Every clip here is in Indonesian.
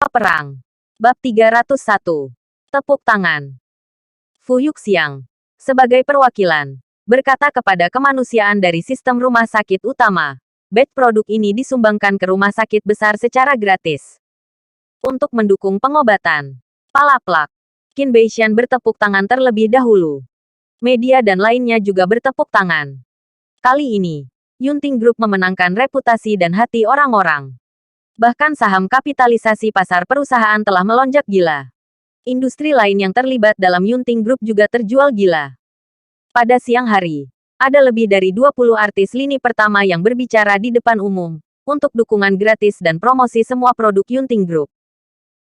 Perang. Bab 301. Tepuk tangan. Fu Yuxiang, sebagai perwakilan, berkata kepada kemanusiaan dari sistem rumah sakit utama, batch produk ini disumbangkan ke rumah sakit besar secara gratis. Untuk mendukung pengobatan. Palaplak. Qin Beixian bertepuk tangan terlebih dahulu. Media dan lainnya juga bertepuk tangan. Kali ini, Yunting Group memenangkan reputasi dan hati orang-orang. Bahkan saham kapitalisasi pasar perusahaan telah melonjak gila. Industri lain yang terlibat dalam Yunting Group juga terjual gila. Pada siang hari, ada lebih dari 20 artis lini pertama yang berbicara di depan umum, untuk dukungan gratis dan promosi semua produk Yunting Group.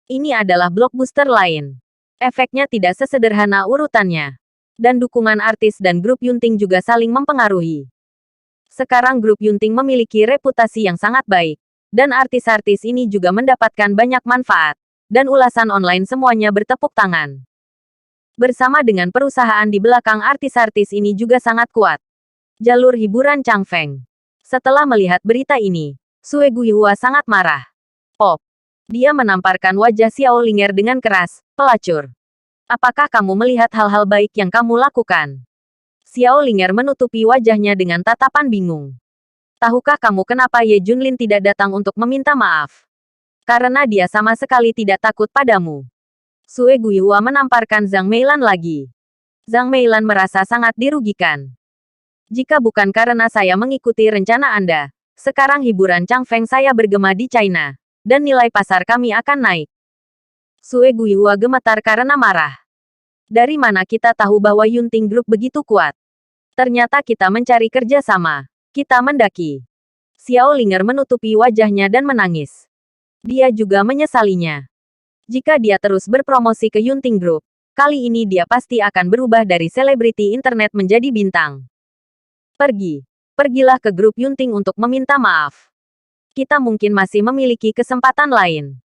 Ini adalah blockbuster lain. Efeknya tidak sesederhana urutannya. Dan dukungan artis dan grup Yunting juga saling mempengaruhi. Sekarang grup Yunting memiliki reputasi yang sangat baik. Dan artis-artis ini juga mendapatkan banyak manfaat. Dan ulasan online semuanya bertepuk tangan. Bersama dengan perusahaan di belakang artis-artis ini juga sangat kuat. Jalur hiburan Changfeng. Setelah melihat berita ini, Sue Guihua sangat marah. Pop. Dia menamparkan wajah Xiao Linger dengan keras, pelacur. Apakah kamu melihat hal-hal baik yang kamu lakukan? Xiao Linger menutupi wajahnya dengan tatapan bingung. Tahukah kamu kenapa Ye Junlin tidak datang untuk meminta maaf? Karena dia sama sekali tidak takut padamu. Sue Guihua menamparkan Zhang Meilan lagi. Zhang Meilan merasa sangat dirugikan. Jika bukan karena saya mengikuti rencana Anda, sekarang hiburan Changfeng saya bergema di China, dan nilai pasar kami akan naik. Sue Guihua gemetar karena marah. Dari mana kita tahu bahwa Yunting Group begitu kuat? Ternyata kita mencari kerja sama. Kita mendaki. Xiao Linger menutupi wajahnya dan menangis. Dia juga menyesalinya. Jika dia terus berpromosi ke Yunting Group, kali ini dia pasti akan berubah dari selebriti internet menjadi bintang. Pergilah ke grup Yunting untuk meminta maaf. Kita mungkin masih memiliki kesempatan lain.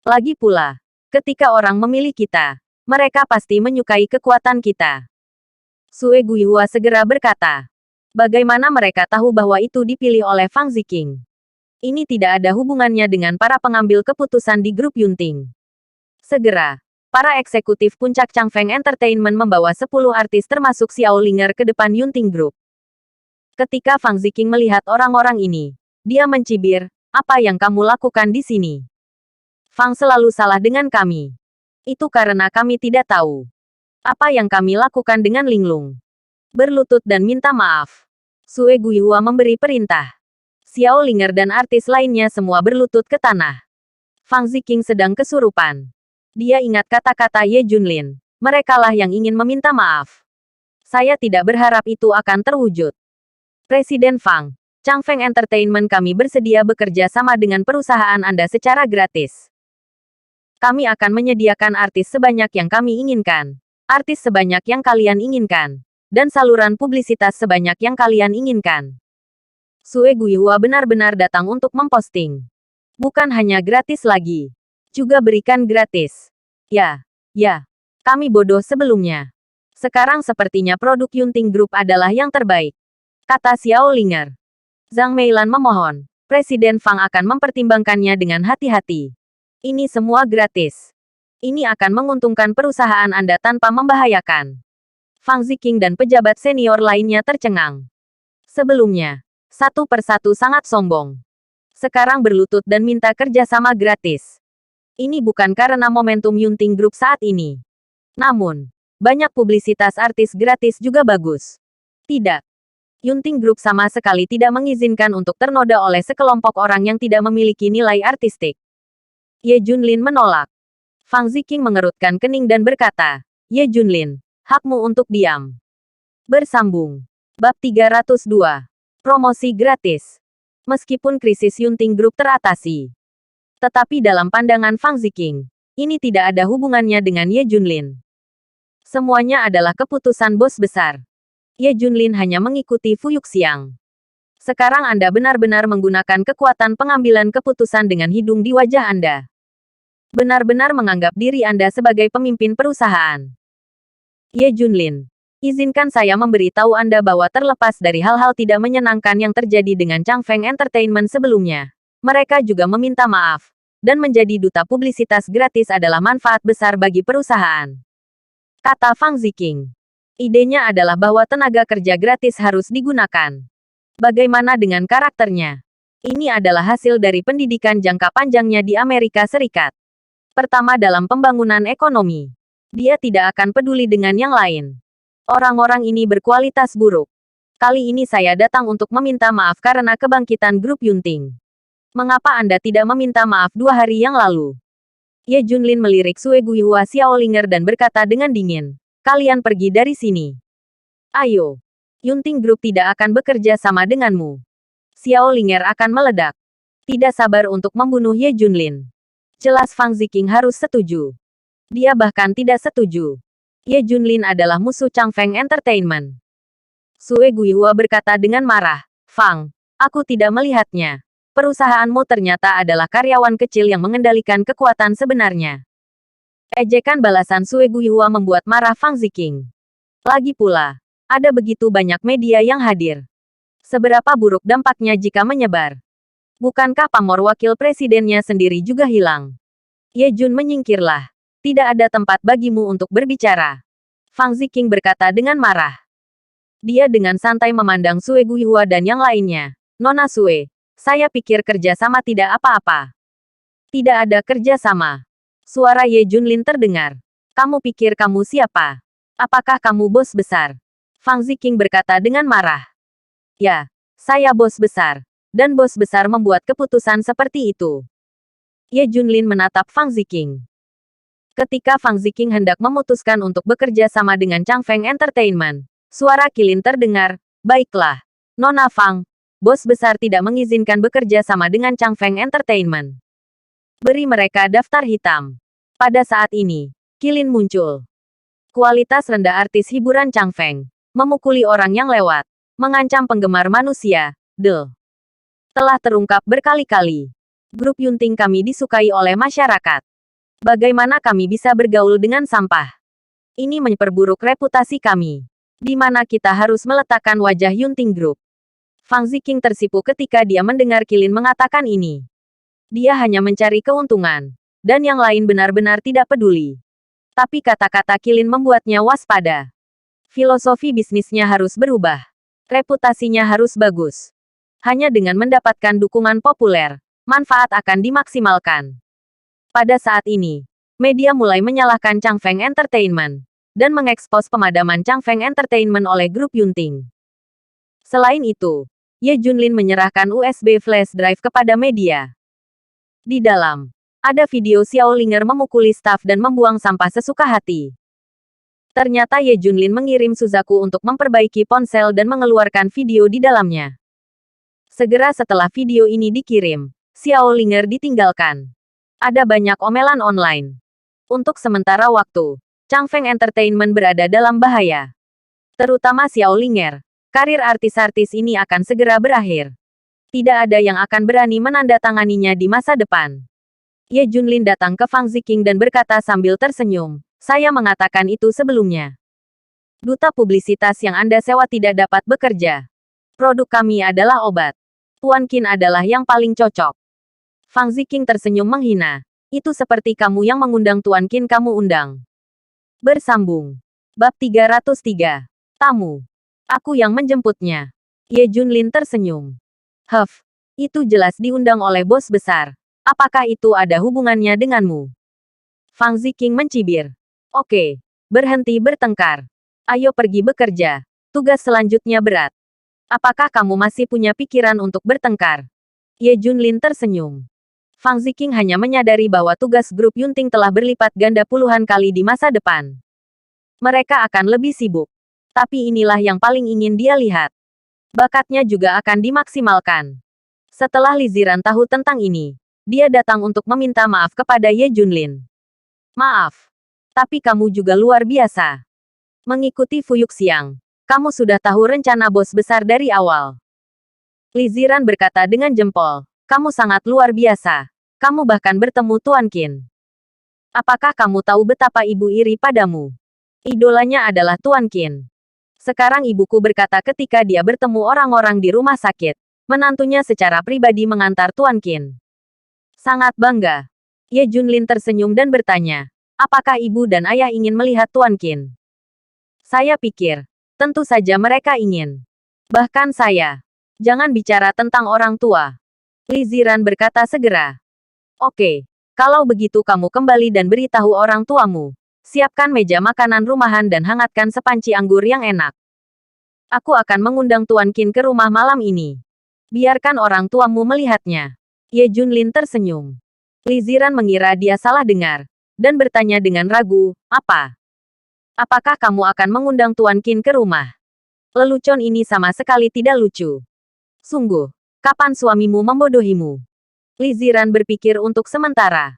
Lagi pula, ketika orang memilih kita, mereka pasti menyukai kekuatan kita. Sue Guihua segera berkata. Bagaimana mereka tahu bahwa itu dipilih oleh Fang Ziqing? Ini tidak ada hubungannya dengan para pengambil keputusan di grup Yunting. Segera, para eksekutif puncak Changfeng Entertainment membawa 10 artis termasuk Xiao Linger ke depan Yunting Group. Ketika Fang Ziqing melihat orang-orang ini, dia mencibir, apa yang kamu lakukan di sini? Fang selalu salah dengan kami. Itu karena kami tidak tahu. Apa yang kami lakukan dengan Linglung? Berlutut dan minta maaf. Sue Guihua memberi perintah. Xiao Linger dan artis lainnya semua berlutut ke tanah. Fang Ziqing sedang kesurupan. Dia ingat kata-kata Ye Junlin. Merekalah yang ingin meminta maaf. Saya tidak berharap itu akan terwujud. Presiden Fang, Changfeng Entertainment kami bersedia bekerja sama dengan perusahaan Anda secara gratis. Kami akan menyediakan artis sebanyak yang kami inginkan. Artis sebanyak yang kalian inginkan. Dan saluran publisitas sebanyak yang kalian inginkan. Sue Guihua benar-benar datang untuk memposting. Bukan hanya gratis lagi. Juga berikan gratis. Ya. Kami bodoh sebelumnya. Sekarang sepertinya produk Yunting Group adalah yang terbaik. Kata Xiao Linger. Zhang Meilan memohon. Presiden Fang akan mempertimbangkannya dengan hati-hati. Ini semua gratis. Ini akan menguntungkan perusahaan Anda tanpa membahayakan. Fang Ziqing dan pejabat senior lainnya tercengang. Sebelumnya, satu persatu sangat sombong. Sekarang berlutut dan minta kerjasama gratis. Ini bukan karena momentum Yunting Group saat ini. Namun, banyak publisitas artis gratis juga bagus. Tidak. Yunting Group sama sekali tidak mengizinkan untuk ternoda oleh sekelompok orang yang tidak memiliki nilai artistik. Ye Junlin menolak. Fang Ziqing mengerutkan kening dan berkata, Ye Junlin, hakmu untuk diam. Bersambung. Bab 302. Promosi gratis. Meskipun krisis Yunting Group teratasi. Tetapi dalam pandangan Fang Ziqing, ini tidak ada hubungannya dengan Ye Junlin. Semuanya adalah keputusan bos besar. Ye Junlin hanya mengikuti Fu Yuxiang. Sekarang Anda benar-benar menggunakan kekuatan pengambilan keputusan dengan hidung di wajah Anda. Benar-benar menganggap diri Anda sebagai pemimpin perusahaan. Ye Junlin, izinkan saya memberitahu Anda bahwa terlepas dari hal-hal tidak menyenangkan yang terjadi dengan Changfeng Entertainment sebelumnya, mereka juga meminta maaf, dan menjadi duta publisitas gratis adalah manfaat besar bagi perusahaan. Kata Fang Ziqing. Idenya adalah bahwa tenaga kerja gratis harus digunakan. Bagaimana dengan karakternya? Ini adalah hasil dari pendidikan jangka panjangnya di Amerika Serikat. Pertama dalam pembangunan ekonomi. Dia tidak akan peduli dengan yang lain. Orang-orang ini berkualitas buruk. Kali ini saya datang untuk meminta maaf karena kebangkitan grup Yunting. Mengapa Anda tidak meminta maaf 2 hari yang lalu? Ye Junlin melirik Sue Guihua Xiaolinger dan berkata dengan dingin, kalian pergi dari sini. Ayo. Yunting Group tidak akan bekerja sama denganmu. Xiaolinger akan meledak. Tidak sabar untuk membunuh Ye Junlin. Jelas Fang Ziqing harus setuju. Dia bahkan tidak setuju. Ye Junlin adalah musuh Changfeng Entertainment. Sue Guihua berkata dengan marah, Fang, aku tidak melihatnya. Perusahaanmu ternyata adalah karyawan kecil yang mengendalikan kekuatan sebenarnya. Ejekan balasan Sue Guihua membuat marah Fang Ziqing. Lagi pula, ada begitu banyak media yang hadir. Seberapa buruk dampaknya jika menyebar? Bukankah pamor wakil presidennya sendiri juga hilang? Ye Jun menyingkirlah. Tidak ada tempat bagimu untuk berbicara. Fang Ziqing berkata dengan marah. Dia dengan santai memandang Sue Guihua dan yang lainnya. Nona Sue. Saya pikir kerja sama tidak apa-apa. Tidak ada kerja sama. Suara Ye Junlin terdengar. Kamu pikir kamu siapa? Apakah kamu bos besar? Fang Ziqing berkata dengan marah. Ya, saya bos besar. Dan bos besar membuat keputusan seperti itu. Ye Junlin menatap Fang Ziqing. Ketika Fang Ziqing hendak memutuskan untuk bekerja sama dengan Changfeng Entertainment, suara Qilin terdengar. Baiklah, Nona Fang. Bos besar tidak mengizinkan bekerja sama dengan Changfeng Entertainment. Beri mereka daftar hitam. Pada saat ini, Qilin muncul. Kualitas rendah artis hiburan Changfeng. Memukuli orang yang lewat. Mengancam penggemar manusia. Telah terungkap berkali-kali. Grup Yunting kami disukai oleh masyarakat. Bagaimana kami bisa bergaul dengan sampah? Ini memperburuk reputasi kami. Di mana kita harus meletakkan wajah Yunting Group? Fang Ziqing tersipu ketika dia mendengar Qilin mengatakan ini. Dia hanya mencari keuntungan. Dan yang lain benar-benar tidak peduli. Tapi kata-kata Qilin membuatnya waspada. Filosofi bisnisnya harus berubah. Reputasinya harus bagus. Hanya dengan mendapatkan dukungan populer, manfaat akan dimaksimalkan. Pada saat ini, media mulai menyalahkan Changfeng Entertainment. Dan mengekspos pemadaman Changfeng Entertainment oleh grup Yunting. Selain itu, Ye Junlin menyerahkan USB flash drive kepada media. Di dalam, ada video Xiaolinger memukuli staf dan membuang sampah sesuka hati. Ternyata Ye Junlin mengirim Suzaku untuk memperbaiki ponsel dan mengeluarkan video di dalamnya. Segera setelah video ini dikirim, Xiaolinger ditinggalkan. Ada banyak omelan online. Untuk sementara waktu, Changfeng Entertainment berada dalam bahaya. Terutama Xiaolinger. Karir artis-artis ini akan segera berakhir. Tidak ada yang akan berani menandatanganinya di masa depan. Ye Junlin datang ke Fang Ziqing dan berkata sambil tersenyum, saya mengatakan itu sebelumnya. Duta publisitas yang Anda sewa tidak dapat bekerja. Produk kami adalah obat. Tuan Qin adalah yang paling cocok. Fang Ziqing tersenyum menghina. Itu seperti kamu yang mengundang Tuan Qin kamu undang. Bersambung. Bab 303. Tamu. Aku yang menjemputnya. Ye Junlin tersenyum. Itu jelas diundang oleh bos besar. Apakah itu ada hubungannya denganmu? Fang Ziqing mencibir. Oke, berhenti bertengkar. Ayo pergi bekerja. Tugas selanjutnya berat. Apakah kamu masih punya pikiran untuk bertengkar? Ye Junlin tersenyum. Fang Ziqing hanya menyadari bahwa tugas grup Yunting telah berlipat ganda puluhan kali di masa depan. Mereka akan lebih sibuk. Tapi inilah yang paling ingin dia lihat. Bakatnya juga akan dimaksimalkan. Setelah Liziran tahu tentang ini, dia datang untuk meminta maaf kepada Ye Junlin. Maaf. Tapi kamu juga luar biasa. Mengikuti Fuyuk Xiang, kamu sudah tahu rencana bos besar dari awal. Liziran berkata dengan jempol, kamu sangat luar biasa. Kamu bahkan bertemu Tuan Qin. Apakah kamu tahu betapa ibu iri padamu? Idolanya adalah Tuan Qin. Sekarang ibuku berkata ketika dia bertemu orang-orang di rumah sakit, menantunya secara pribadi mengantar Tuan Qin. Sangat bangga. Ye Junlin tersenyum dan bertanya, apakah ibu dan ayah ingin melihat Tuan Qin? Saya pikir, tentu saja mereka ingin. Bahkan saya. Jangan bicara tentang orang tua. Li Ziran berkata segera. Oke, kalau begitu kamu kembali dan beritahu orang tuamu. Siapkan meja makanan rumahan dan hangatkan sepanci anggur yang enak. Aku akan mengundang Tuan Qin ke rumah malam ini. Biarkan orang tuamu melihatnya. Ye Junlin tersenyum. Li Ziran mengira dia salah dengar, dan bertanya dengan ragu, apa? Apakah kamu akan mengundang Tuan Qin ke rumah? Lelucon ini sama sekali tidak lucu. Sungguh, kapan suamimu membodohimu? Li Ziran berpikir untuk sementara.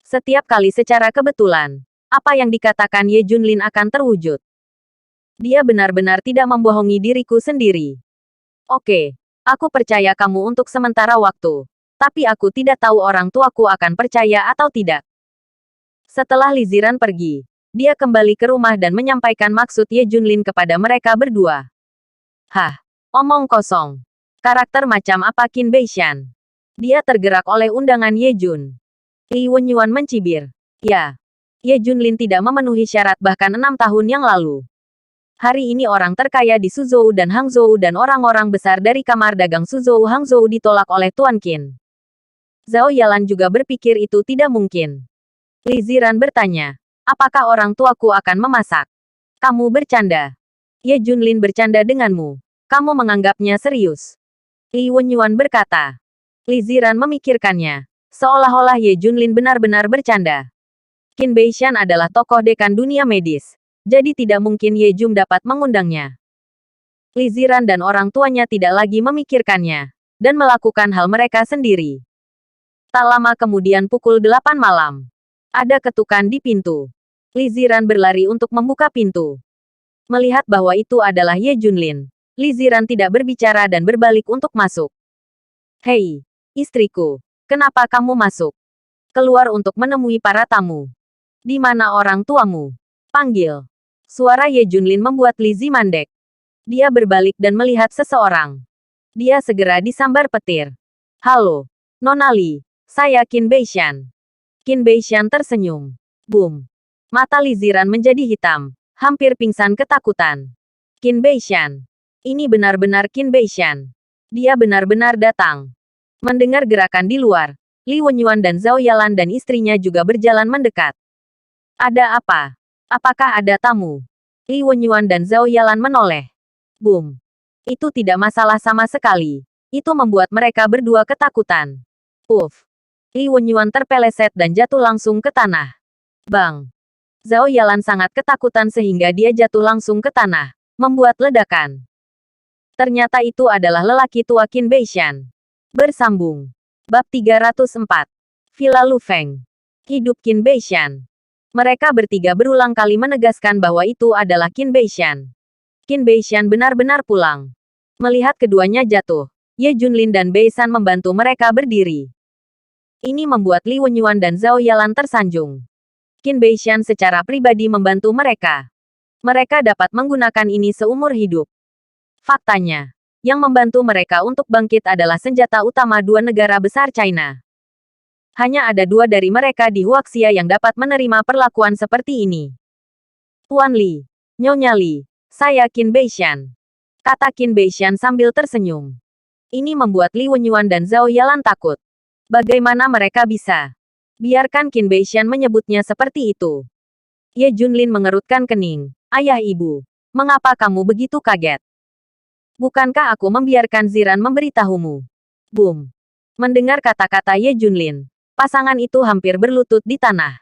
Setiap kali secara kebetulan, apa yang dikatakan Ye Junlin akan terwujud. Dia benar-benar tidak membohongi diriku sendiri. Oke, aku percaya kamu untuk sementara waktu. Tapi aku tidak tahu orang tuaku akan percaya atau tidak. Setelah Li Ziran pergi, dia kembali ke rumah dan menyampaikan maksud Ye Junlin kepada mereka berdua. Hah, omong kosong. Karakter macam apa Qin Beishan? Dia tergerak oleh undangan Ye Jun. Li Wenyuan mencibir. Ya, Ye Junlin tidak memenuhi syarat bahkan 6 tahun yang lalu. Hari ini orang terkaya di Suzhou dan Hangzhou dan orang-orang besar dari kamar dagang Suzhou Hangzhou ditolak oleh Tuan Qin. Zhao Yalan juga berpikir itu tidak mungkin. Li Ziran bertanya, apakah orang tuaku akan memasak? Kamu bercanda. Ye Junlin bercanda denganmu. Kamu menganggapnya serius. Li Wenyuan berkata. Li Ziran memikirkannya. Seolah-olah Ye Junlin benar-benar bercanda. Qin Beishan adalah tokoh dekan dunia medis. Jadi tidak mungkin Ye Jun dapat mengundangnya. Li Ziran dan orang tuanya tidak lagi memikirkannya. Dan melakukan hal mereka sendiri. Tak lama kemudian pukul 8 malam. Ada ketukan di pintu. Li Ziran berlari untuk membuka pintu. Melihat bahwa itu adalah Ye Junlin, Li Ziran tidak berbicara dan berbalik untuk masuk. Hei, istriku, kenapa kamu masuk? Keluar untuk menemui para tamu. Di mana orang tuamu? Panggil. Suara Ye Junlin membuat Li Zi mandek. Dia berbalik dan melihat seseorang. Dia segera disambar petir. Halo, Nona Li. Saya Qin Beishan. Qin Beishan tersenyum. Boom. Mata Li Ziran menjadi hitam. Hampir pingsan ketakutan. Qin Beishan. Ini benar-benar Qin Beishan. Dia benar-benar datang. Mendengar gerakan di luar, Li Wenyuan dan Zhao Yalan dan istrinya juga berjalan mendekat. Ada apa? Apakah ada tamu? Li Wenyuan dan Zhao Yalan menoleh. Boom. Itu tidak masalah sama sekali. Itu membuat mereka berdua ketakutan. Uff. Li Wenyuan terpeleset dan jatuh langsung ke tanah. Bang! Zhao Yalan sangat ketakutan sehingga dia jatuh langsung ke tanah, membuat ledakan. Ternyata itu adalah lelaki tua Qin Beishan. Bersambung. Bab 304. Villa Lu Feng. Hidup Qin Beishan. Mereka bertiga berulang kali menegaskan bahwa itu adalah Qin Beishan. Qin Beishan benar-benar pulang. Melihat keduanya jatuh, Ye Junlin dan Beisan membantu mereka berdiri. Ini membuat Li Wenyuan dan Zhao Yalan tersanjung. Qin Beishan secara pribadi membantu mereka. Mereka dapat menggunakan ini seumur hidup. Faktanya, yang membantu mereka untuk bangkit adalah senjata utama dua negara besar China. Hanya ada 2 dari mereka di Huaxia yang dapat menerima perlakuan seperti ini. Tuan Li, Nyonya Li, saya Qin Beishan. Kata Qin Beishan sambil tersenyum. Ini membuat Li Wenyuan dan Zhao Yalan takut. Bagaimana mereka bisa? Biarkan Qin Beishan menyebutnya seperti itu. Ye Junlin mengerutkan kening. Ayah ibu, mengapa kamu begitu kaget? Bukankah aku membiarkan Ziran memberitahumu? Boom. Mendengar kata-kata Ye Junlin, pasangan itu hampir berlutut di tanah.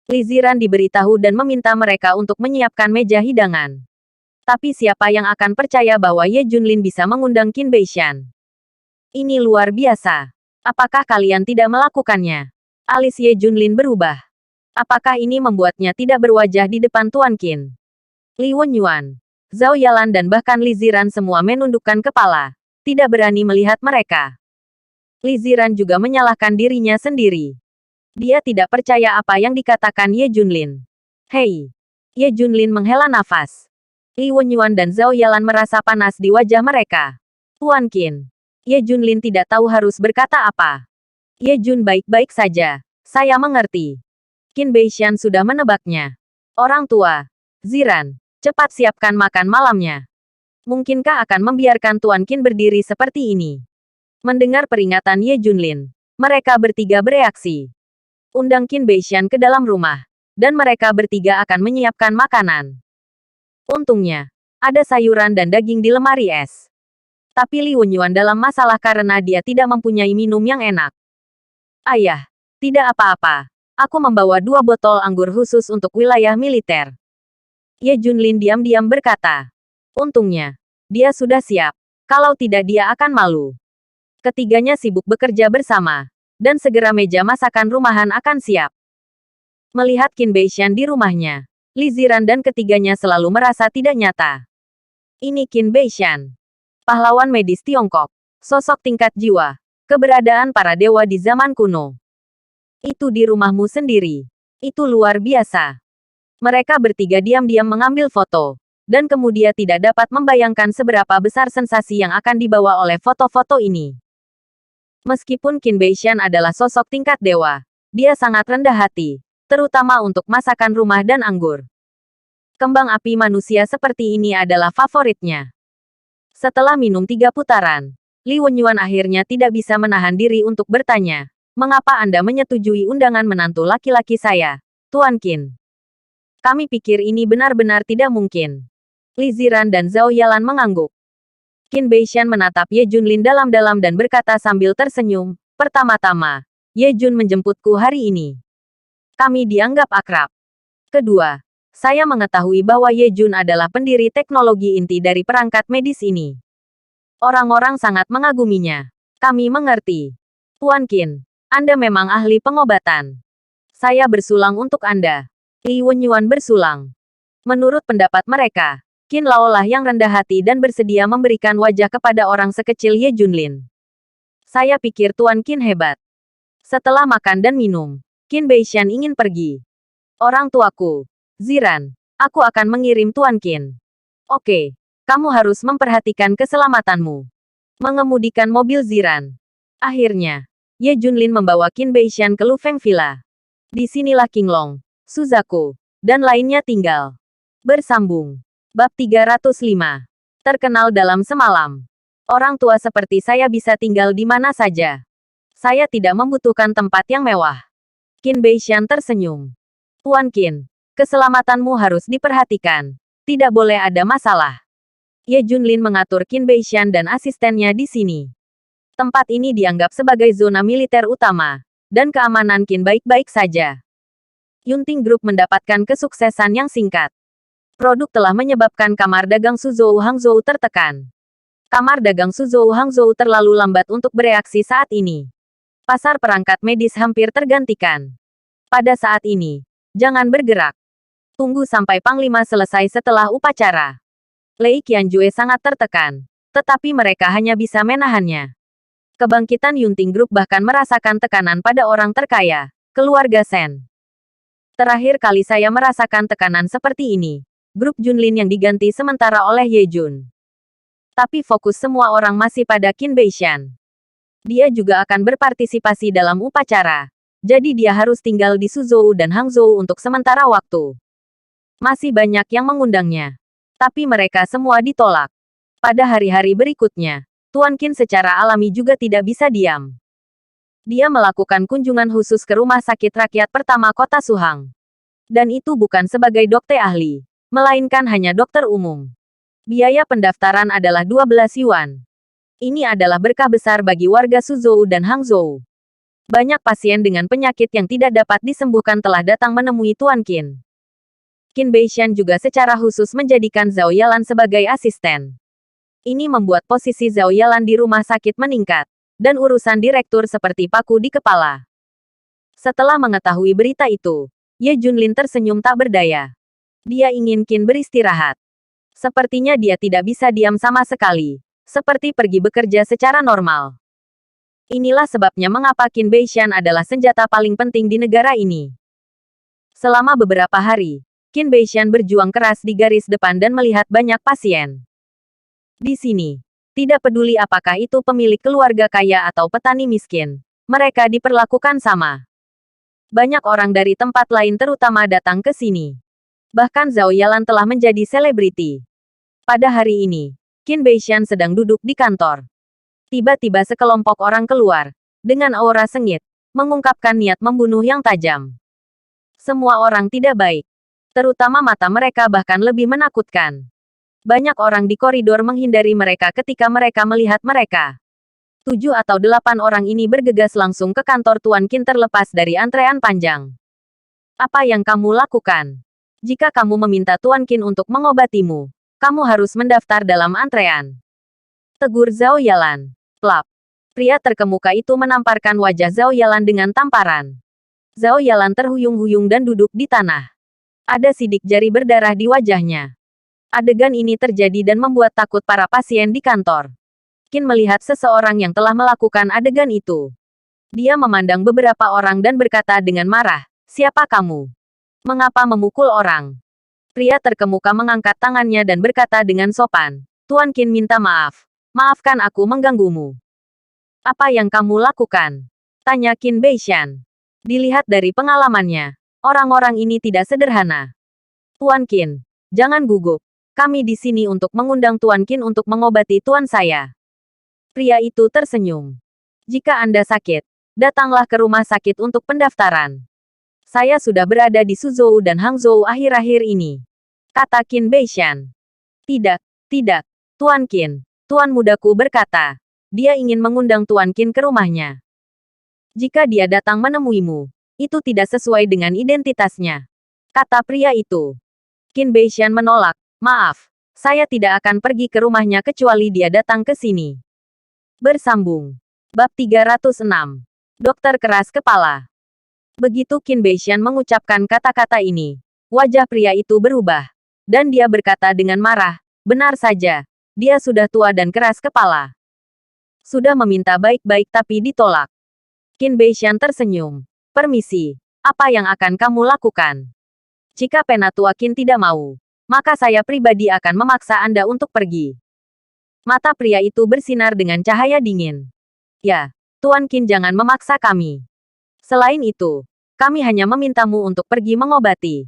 Li Ziran diberitahu dan meminta mereka untuk menyiapkan meja hidangan. Tapi siapa yang akan percaya bahwa Ye Junlin bisa mengundang Qin Beishan? Ini luar biasa. Apakah kalian tidak melakukannya? Alis Ye Junlin berubah. Apakah ini membuatnya tidak berwajah di depan Tuan Qin? Li Wenyuan, Zhao Yalan dan bahkan Li Ziran semua menundukkan kepala. Tidak berani melihat mereka. Li Ziran juga menyalahkan dirinya sendiri. Dia tidak percaya apa yang dikatakan Ye Junlin. Hei! Ye Junlin menghela nafas. Li Wenyuan dan Zhao Yalan merasa panas di wajah mereka. Tuan Qin. Ye Junlin tidak tahu harus berkata apa. Ye Jun baik-baik saja. Saya mengerti. Qin Beishan sudah menebaknya. Orang tua. Ziran, cepat siapkan makan malamnya. Mungkinkah akan membiarkan Tuan Qin berdiri seperti ini? Mendengar peringatan Ye Junlin, mereka bertiga bereaksi. Undang Qin Beishan ke dalam rumah, dan mereka bertiga akan menyiapkan makanan. Untungnya, ada sayuran dan daging di lemari es. Tapi Li Wenyuan dalam masalah karena dia tidak mempunyai minum yang enak. Ayah, tidak apa-apa. Aku membawa 2 botol anggur khusus untuk wilayah militer. Ye Junlin diam-diam berkata. Untungnya, dia sudah siap. Kalau tidak dia akan malu. Ketiganya sibuk bekerja bersama. Dan segera meja masakan rumahan akan siap. Melihat Qin Beishan di rumahnya, Li Ziran dan ketiganya selalu merasa tidak nyata. Ini Qin Beishan. Pahlawan medis Tiongkok. Sosok tingkat jiwa. Keberadaan para dewa di zaman kuno. Itu di rumahmu sendiri. Itu luar biasa. Mereka bertiga diam-diam mengambil foto. Dan kemudian tidak dapat membayangkan seberapa besar sensasi yang akan dibawa oleh foto-foto ini. Meskipun Qin Beishan adalah sosok tingkat dewa, dia sangat rendah hati. Terutama untuk masakan rumah dan anggur. Kembang api manusia seperti ini adalah favoritnya. Setelah minum 3 putaran, Li Wenyuan akhirnya tidak bisa menahan diri untuk bertanya. Mengapa Anda menyetujui undangan menantu laki-laki saya, Tuan Qin? Kami pikir ini benar-benar tidak mungkin. Li Ziran dan Zhao Yalan mengangguk. Qin Beishan menatap Ye Junlin dalam-dalam dan berkata sambil tersenyum, pertama-tama, Ye Jun menjemputku hari ini. Kami dianggap akrab. Kedua, saya mengetahui bahwa Ye Jun adalah pendiri teknologi inti dari perangkat medis ini. Orang-orang sangat mengaguminya. Kami mengerti. Tuan Qin, Anda memang ahli pengobatan. Saya bersulang untuk Anda. Li Wenyuan bersulang. Menurut pendapat mereka, Qin Lao lah yang rendah hati dan bersedia memberikan wajah kepada orang sekecil Ye Junlin. Saya pikir Tuan Qin hebat. Setelah makan dan minum, Qin Beishan ingin pergi. Orang tuaku, Ziran, aku akan mengirim Tuan Qin. Oke, kamu harus memperhatikan keselamatanmu. Mengemudikan mobil Ziran. Akhirnya, Ye Junlin membawa Qin Beishan ke Lufeng Villa. Disinilah King Long, Suzaku, dan lainnya tinggal. Bersambung. Bab 305. Terkenal dalam semalam. Orang tua seperti saya bisa tinggal di mana saja. Saya tidak membutuhkan tempat yang mewah. Qin Beishan tersenyum. Tuan Qin, keselamatanmu harus diperhatikan. Tidak boleh ada masalah. Ye Junlin mengatur Qin Beishan dan asistennya di sini. Tempat ini dianggap sebagai zona militer utama, dan keamanan Qin baik-baik saja. Yunting Group mendapatkan kesuksesan yang singkat. Produk telah menyebabkan kamar dagang Suzhou Hangzhou tertekan. Kamar dagang Suzhou Hangzhou terlalu lambat untuk bereaksi saat ini. Pasar perangkat medis hampir tergantikan. Pada saat ini, jangan bergerak. Tunggu sampai Panglima selesai setelah upacara. Lei Qianjue sangat tertekan, tetapi mereka hanya bisa menahannya. Kebangkitan Yunting Group bahkan merasakan tekanan pada orang terkaya, keluarga Shen. Terakhir kali saya merasakan tekanan seperti ini. Grup Junlin yang diganti sementara oleh Ye Jun. Tapi fokus semua orang masih pada Qin Beishan. Dia juga akan berpartisipasi dalam upacara. Jadi dia harus tinggal di Suzhou dan Hangzhou untuk sementara waktu. Masih banyak yang mengundangnya. Tapi mereka semua ditolak. Pada hari-hari berikutnya, Tuan Qin secara alami juga tidak bisa diam. Dia melakukan kunjungan khusus ke rumah sakit rakyat pertama kota Suhang. Dan itu bukan sebagai dokter ahli, melainkan hanya dokter umum. Biaya pendaftaran adalah 12 yuan. Ini adalah berkah besar bagi warga Suzhou dan Hangzhou. Banyak pasien dengan penyakit yang tidak dapat disembuhkan telah datang menemui Tuan Qin. Qin Beishan juga secara khusus menjadikan Zhao Yalan sebagai asisten. Ini membuat posisi Zhao Yalan di rumah sakit meningkat, dan urusan direktur seperti paku di kepala. Setelah mengetahui berita itu, Ye Junlin tersenyum tak berdaya. Dia ingin Qin beristirahat. Sepertinya dia tidak bisa diam sama sekali, seperti pergi bekerja secara normal. Inilah sebabnya mengapa Qin Beishan adalah senjata paling penting di negara ini. Selama beberapa hari, Qin Beishan berjuang keras di garis depan dan melihat banyak pasien. Di sini, tidak peduli apakah itu pemilik keluarga kaya atau petani miskin, mereka diperlakukan sama. Banyak orang dari tempat lain terutama datang ke sini. Bahkan Zhao Yalan telah menjadi selebriti. Pada hari ini, Qin Beishan sedang duduk di kantor. Tiba-tiba sekelompok orang keluar, dengan aura sengit, mengungkapkan niat membunuh yang tajam. Semua orang tidak baik. Terutama mata mereka bahkan lebih menakutkan. Banyak orang di koridor menghindari mereka ketika mereka melihat mereka. 7 atau 8 orang ini bergegas langsung ke kantor Tuan Qin terlepas dari antrean panjang. Apa yang kamu lakukan? Jika kamu meminta Tuan Qin untuk mengobatimu, kamu harus mendaftar dalam antrean. Tegur Zhao Yalan. Plap. Pria terkemuka itu menamparkan wajah Zhao Yalan dengan tamparan. Zhao Yalan terhuyung-huyung dan duduk di tanah. Ada sidik jari berdarah di wajahnya. Adegan ini terjadi dan membuat takut para pasien di kantor. Qin melihat seseorang yang telah melakukan adegan itu. Dia memandang beberapa orang dan berkata dengan marah, "Siapa kamu? Mengapa memukul orang?" Pria terkemuka mengangkat tangannya dan berkata dengan sopan, "Tuan Qin minta maaf. Maafkan aku mengganggumu." "Apa yang kamu lakukan?" tanya Qin Beishan. Dilihat dari pengalamannya, orang-orang ini tidak sederhana. "Tuan Qin, jangan gugup. Kami di sini untuk mengundang Tuan Qin untuk mengobati tuan saya." Pria itu tersenyum. "Jika Anda sakit, datanglah ke rumah sakit untuk pendaftaran. Saya sudah berada di Suzhou dan Hangzhou akhir-akhir ini," kata Qin Beishan. "Tidak, tidak, Tuan Qin," tuan mudaku berkata. Dia ingin mengundang Tuan Qin ke rumahnya. "Jika dia datang menemuimu, itu tidak sesuai dengan identitasnya," kata pria itu. Qin Beishan menolak. "Maaf, saya tidak akan pergi ke rumahnya kecuali dia datang ke sini." Bersambung. Bab 306. Dokter keras kepala. Begitu Qin Beishan mengucapkan kata-kata ini, wajah pria itu berubah. Dan dia berkata dengan marah, "Benar saja, dia sudah tua dan keras kepala. Sudah meminta baik-baik tapi ditolak." Qin Beishan tersenyum. "Permisi, apa yang akan kamu lakukan? Jika Penatua Qin tidak mau, maka saya pribadi akan memaksa Anda untuk pergi." Mata pria itu bersinar dengan cahaya dingin. "Ya, Tuan Qin jangan memaksa kami. Selain itu, kami hanya memintamu untuk pergi mengobati."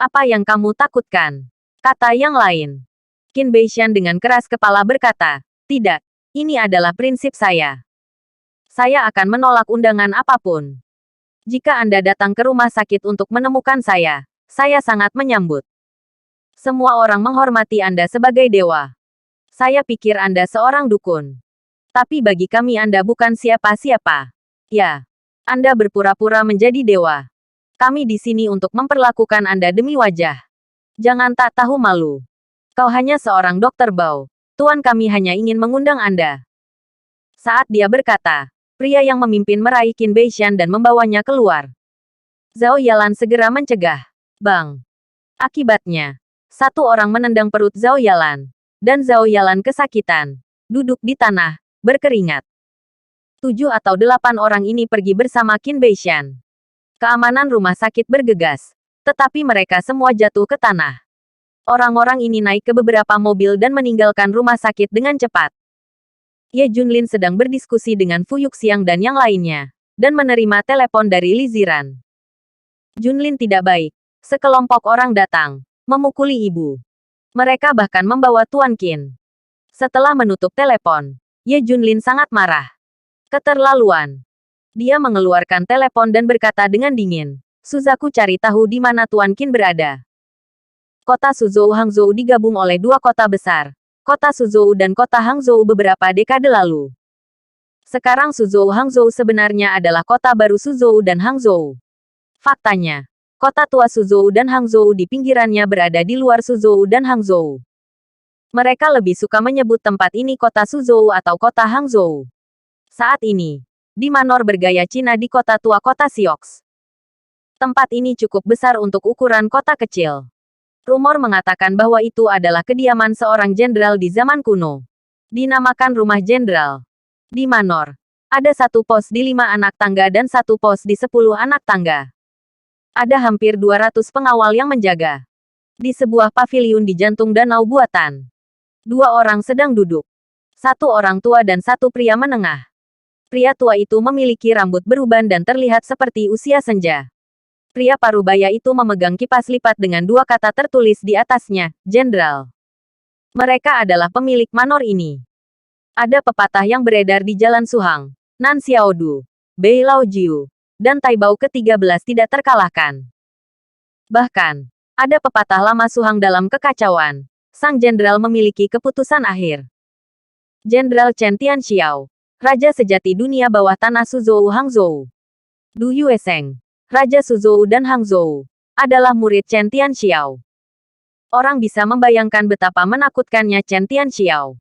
"Apa yang kamu takutkan?" kata yang lain. Qin Beishan dengan keras kepala berkata, "Tidak, ini adalah prinsip saya. Saya akan menolak undangan apapun. Jika Anda datang ke rumah sakit untuk menemukan saya sangat menyambut. Semua orang menghormati Anda sebagai dewa. Saya pikir Anda seorang dukun. Tapi bagi kami Anda bukan siapa-siapa. Ya, Anda berpura-pura menjadi dewa. Kami di sini untuk memperlakukan Anda demi wajah. Jangan tak tahu malu. Kau hanya seorang dokter Bao. Tuan kami hanya ingin mengundang Anda." Saat dia berkata, pria yang memimpin meraih Qin Beishan dan membawanya keluar. Zhao Yalan segera mencegah. Bang! Akibatnya, satu orang menendang perut Zhao Yalan. Dan Zhao Yalan kesakitan. Duduk di tanah, berkeringat. 7 atau 8 orang ini pergi bersama Qin Beishan. Keamanan rumah sakit bergegas. Tetapi mereka semua jatuh ke tanah. Orang-orang ini naik ke beberapa mobil dan meninggalkan rumah sakit dengan cepat. Ye Junlin sedang berdiskusi dengan Fu Yuxiang dan yang lainnya. Dan menerima telepon dari Li Ziran. Junlin tidak baik. Sekelompok orang datang. Memukuli ibu. Mereka bahkan membawa Tuan Qin. Setelah menutup telepon, Ye Junlin sangat marah. Keterlaluan. Dia mengeluarkan telepon dan berkata dengan dingin, "Suzaku cari tahu di mana Tuan Qin berada." Kota Suzhou Hangzhou digabung oleh dua kota besar, kota Suzhou dan kota Hangzhou beberapa dekade lalu. Sekarang Suzhou Hangzhou sebenarnya adalah kota baru Suzhou dan Hangzhou. Faktanya, kota tua Suzhou dan Hangzhou di pinggirannya berada di luar Suzhou dan Hangzhou. Mereka lebih suka menyebut tempat ini kota Suzhou atau kota Hangzhou. Saat ini, di Manor bergaya Cina di kota tua kota Sioux. Tempat ini cukup besar untuk ukuran kota kecil. Rumor mengatakan bahwa itu adalah kediaman seorang jenderal di zaman kuno. Dinamakan Rumah Jenderal. Di Manor, ada satu pos di 5 anak tangga dan satu pos di 10 anak tangga. Ada hampir 200 pengawal yang menjaga. Di sebuah paviliun di jantung danau buatan. 2 orang sedang duduk. 1 orang tua dan 1 pria menengah. Pria tua itu memiliki rambut beruban dan terlihat seperti usia senja. Pria parubaya itu memegang kipas lipat dengan dua kata tertulis di atasnya, Jenderal. Mereka adalah pemilik manor ini. Ada pepatah yang beredar di Jalan Suhang. Nan Xiaodu, Bei Lao Jiu, dan Taibao ke-13 tidak terkalahkan. Bahkan, ada pepatah lama Suhang dalam kekacauan. Sang jenderal memiliki keputusan akhir. Jenderal Chen Tianxiao, Raja sejati dunia bawah tanah Suzhou Hangzhou. Du Yueseng, Raja Suzhou dan Hangzhou, adalah murid Chen Tianxiao. Orang bisa membayangkan betapa menakutkannya Chen Tianxiao.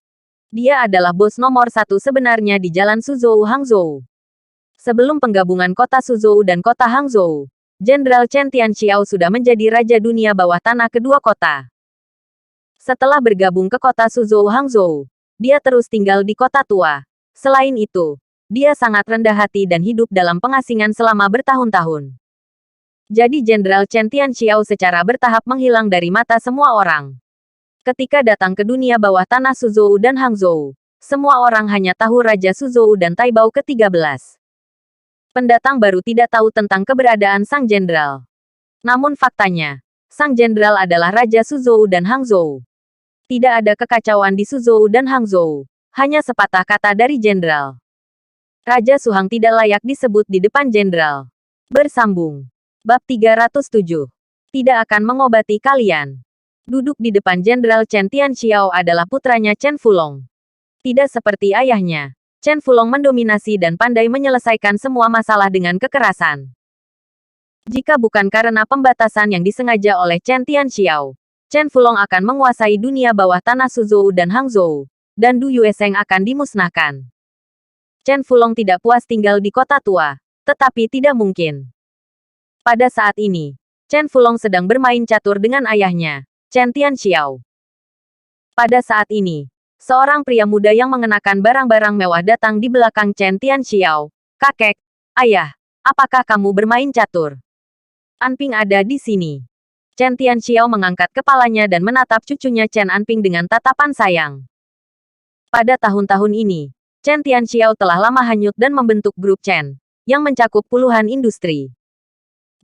Dia adalah bos nomor satu sebenarnya di Jalan Suzhou Hangzhou. Sebelum penggabungan kota Suzhou dan kota Hangzhou, Jenderal Chen Tianxiao sudah menjadi Raja dunia bawah tanah kedua kota. Setelah bergabung ke kota Suzhou Hangzhou, dia terus tinggal di kota tua. Selain itu, dia sangat rendah hati dan hidup dalam pengasingan selama bertahun-tahun. Jadi Jenderal Chen Tianxiao secara bertahap menghilang dari mata semua orang. Ketika datang ke dunia bawah tanah Suzhou dan Hangzhou, semua orang hanya tahu Raja Suzhou dan Taibao ke-13. Pendatang baru tidak tahu tentang keberadaan sang jenderal. Namun faktanya, sang jenderal adalah Raja Suzhou dan Hangzhou. Tidak ada kekacauan di Suzhou dan Hangzhou. Hanya sepatah kata dari jenderal. Raja Suhang tidak layak disebut di depan jenderal. Bersambung. Bab 307. Tidak akan mengobati kalian. Duduk di depan Jenderal Chen Tianxiao adalah putranya Chen Fulong. Tidak seperti ayahnya, Chen Fulong mendominasi dan pandai menyelesaikan semua masalah dengan kekerasan. Jika bukan karena pembatasan yang disengaja oleh Chen Tianxiao, Chen Fulong akan menguasai dunia bawah tanah Suzhou dan Hangzhou, dan Du Yueseng akan dimusnahkan. Chen Fulong tidak puas tinggal di kota tua, tetapi tidak mungkin. Pada saat ini, Chen Fulong sedang bermain catur dengan ayahnya, Chen Tianxiao. Pada saat ini, seorang pria muda yang mengenakan barang-barang mewah datang di belakang Chen Tianxiao. Kakek, ayah, apakah kamu bermain catur? Anping ada di sini. Chen Tianxiao mengangkat kepalanya dan menatap cucunya Chen Anping dengan tatapan sayang. Pada tahun-tahun ini, Chen Tianxiao telah lama hanyut dan membentuk grup Chen, yang mencakup puluhan industri.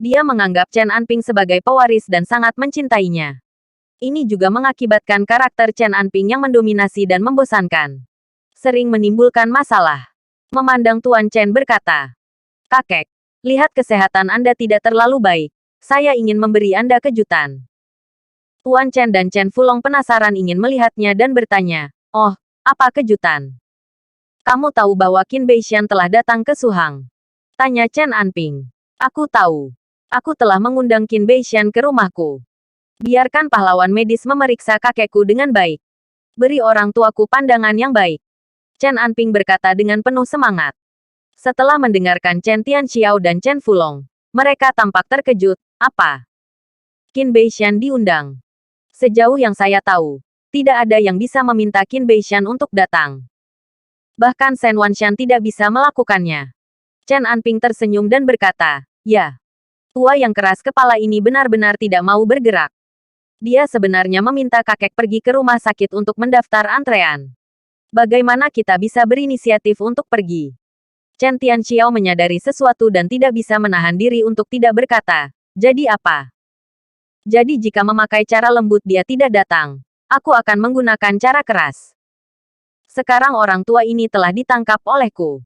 Dia menganggap Chen Anping sebagai pewaris dan sangat mencintainya. Ini juga mengakibatkan karakter Chen Anping yang mendominasi dan membosankan. Sering menimbulkan masalah. Memandang Tuan Chen berkata, "Kakek, lihat kesehatan Anda tidak terlalu baik. Saya ingin memberi Anda kejutan." Tuan Chen dan Chen Fulong penasaran ingin melihatnya dan bertanya, "Oh, apa kejutan? Kamu tahu bahwa Qin Beixian telah datang ke Suhang?" Tanya Chen Anping. "Aku tahu. Aku telah mengundang Qin Beixian ke rumahku. Biarkan pahlawan medis memeriksa kakekku dengan baik. Beri orang tuaku pandangan yang baik." Chen Anping berkata dengan penuh semangat. Setelah mendengarkan Chen Tianxiao dan Chen Fulong, mereka tampak terkejut. "Apa? Qin Beixian diundang?" "Sejauh yang saya tahu, tidak ada yang bisa meminta Qin Beixian untuk datang. Bahkan Shen Wanshan tidak bisa melakukannya." Chen Anping tersenyum dan berkata, "Ya. Tua yang keras kepala ini benar-benar tidak mau bergerak. Dia sebenarnya meminta kakek pergi ke rumah sakit untuk mendaftar antrean. Bagaimana kita bisa berinisiatif untuk pergi?" Chen Tianxiao menyadari sesuatu dan tidak bisa menahan diri untuk tidak berkata, "Jadi apa? Jadi jika memakai cara lembut dia tidak datang, aku akan menggunakan cara keras. Sekarang orang tua ini telah ditangkap olehku."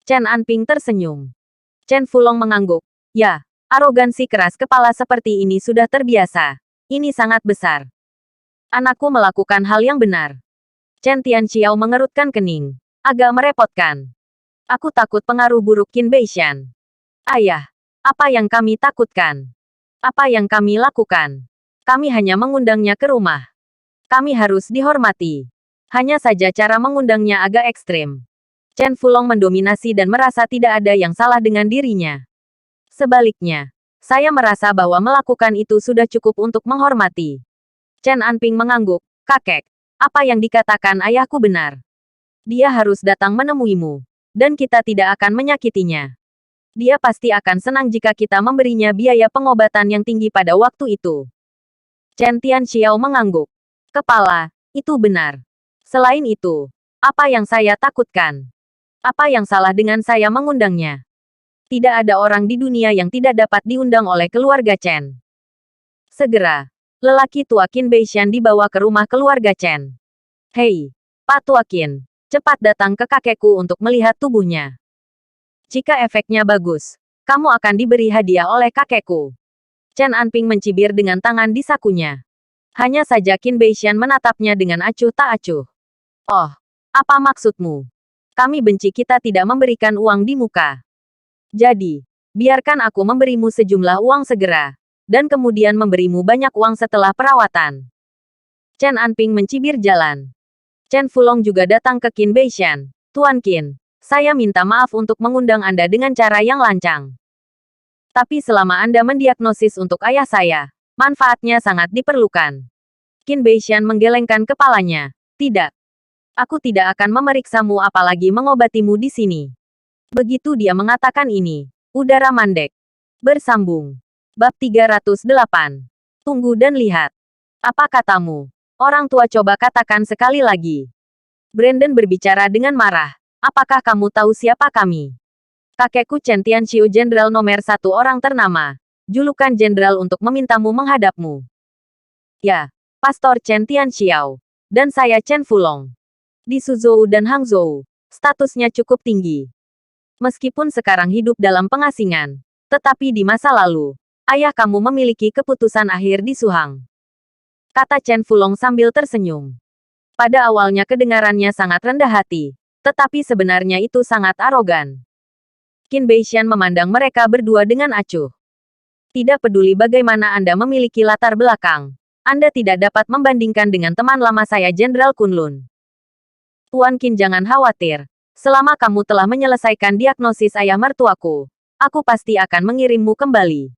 Chen Anping tersenyum. Chen Fulong mengangguk. "Ya, arogansi keras kepala seperti ini sudah terbiasa. Ini sangat besar. Anakku melakukan hal yang benar." Chen Tianxiao mengerutkan kening. "Agak merepotkan. Aku takut pengaruh buruk Qin Beixian." "Ayah, apa yang kami takutkan? Apa yang kami lakukan? Kami hanya mengundangnya ke rumah. Kami harus dihormati. Hanya saja cara mengundangnya agak ekstrim." Chen Fulong mendominasi dan merasa tidak ada yang salah dengan dirinya. "Sebaliknya, saya merasa bahwa melakukan itu sudah cukup untuk menghormati." Chen Anping mengangguk. "Kakek, apa yang dikatakan ayahku benar. Dia harus datang menemuimu. Dan kita tidak akan menyakitinya. Dia pasti akan senang jika kita memberinya biaya pengobatan yang tinggi pada waktu itu." Chen Tianxiao mengangguk. "Kepala, itu benar. Selain itu, apa yang saya takutkan? Apa yang salah dengan saya mengundangnya?" Tidak ada orang di dunia yang tidak dapat diundang oleh keluarga Chen. Segera, lelaki tua Qin Beishan dibawa ke rumah keluarga Chen. Hei, Pak Tua Qin, cepat datang ke kakekku untuk melihat tubuhnya. Jika efeknya bagus, kamu akan diberi hadiah oleh kakekku. Chen Anping mencibir dengan tangan di sakunya. Hanya saja Qin Beishan menatapnya dengan acuh tak acuh. Oh, apa maksudmu? Kami benci kita tidak memberikan uang di muka. Jadi, biarkan aku memberimu sejumlah uang segera, dan kemudian memberimu banyak uang setelah perawatan. Chen Anping mencibir jalan. Chen Fulong juga datang ke Qin Beishan. Tuan Qin, saya minta maaf untuk mengundang Anda dengan cara yang lancang. Tapi selama Anda mendiagnosis untuk ayah saya, manfaatnya sangat diperlukan. Qin Beishan menggelengkan kepalanya. Tidak. Aku tidak akan memeriksamu apalagi mengobatimu di sini. Begitu dia mengatakan ini, udara mandek. Bersambung. Bab 308. Tunggu dan lihat. Apa katamu? Orang tua coba katakan sekali lagi. Brandon berbicara dengan marah. Apakah kamu tahu siapa kami? Kakekku Chen Tianxiu Jenderal nomor 1 orang ternama. Julukan jenderal untuk memintamu menghadapmu. Ya, Pastor Chen Tianxiao. Dan saya Chen Fulong. Di Suzhou dan Hangzhou, statusnya cukup tinggi. Meskipun sekarang hidup dalam pengasingan, tetapi di masa lalu, ayah kamu memiliki keputusan akhir di Suhang. Kata Chen Fulong sambil tersenyum. Pada awalnya kedengarannya sangat rendah hati, tetapi sebenarnya itu sangat arogan. Qin Beishan memandang mereka berdua dengan acuh. Tidak peduli bagaimana Anda memiliki latar belakang, Anda tidak dapat membandingkan dengan teman lama saya Jenderal Kunlun. Tuan Qin jangan khawatir. Selama kamu telah menyelesaikan diagnosis ayah mertuaku, aku pasti akan mengirimmu kembali.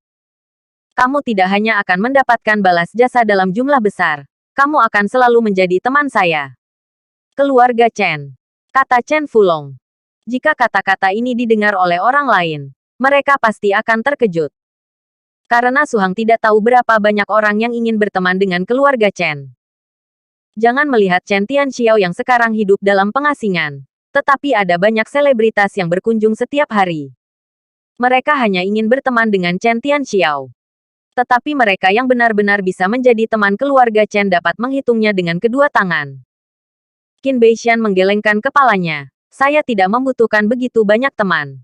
Kamu tidak hanya akan mendapatkan balas jasa dalam jumlah besar, kamu akan selalu menjadi teman saya. Keluarga Chen, kata Chen Fulong. Jika kata-kata ini didengar oleh orang lain, mereka pasti akan terkejut. Karena Suhang tidak tahu berapa banyak orang yang ingin berteman dengan keluarga Chen. Jangan melihat Chen Tianxiao yang sekarang hidup dalam pengasingan. Tetapi ada banyak selebritas yang berkunjung setiap hari. Mereka hanya ingin berteman dengan Chen Tianxiao. Tetapi mereka yang benar-benar bisa menjadi teman keluarga Chen dapat menghitungnya dengan kedua tangan. Qin Beishan menggelengkan kepalanya. Saya tidak membutuhkan begitu banyak teman.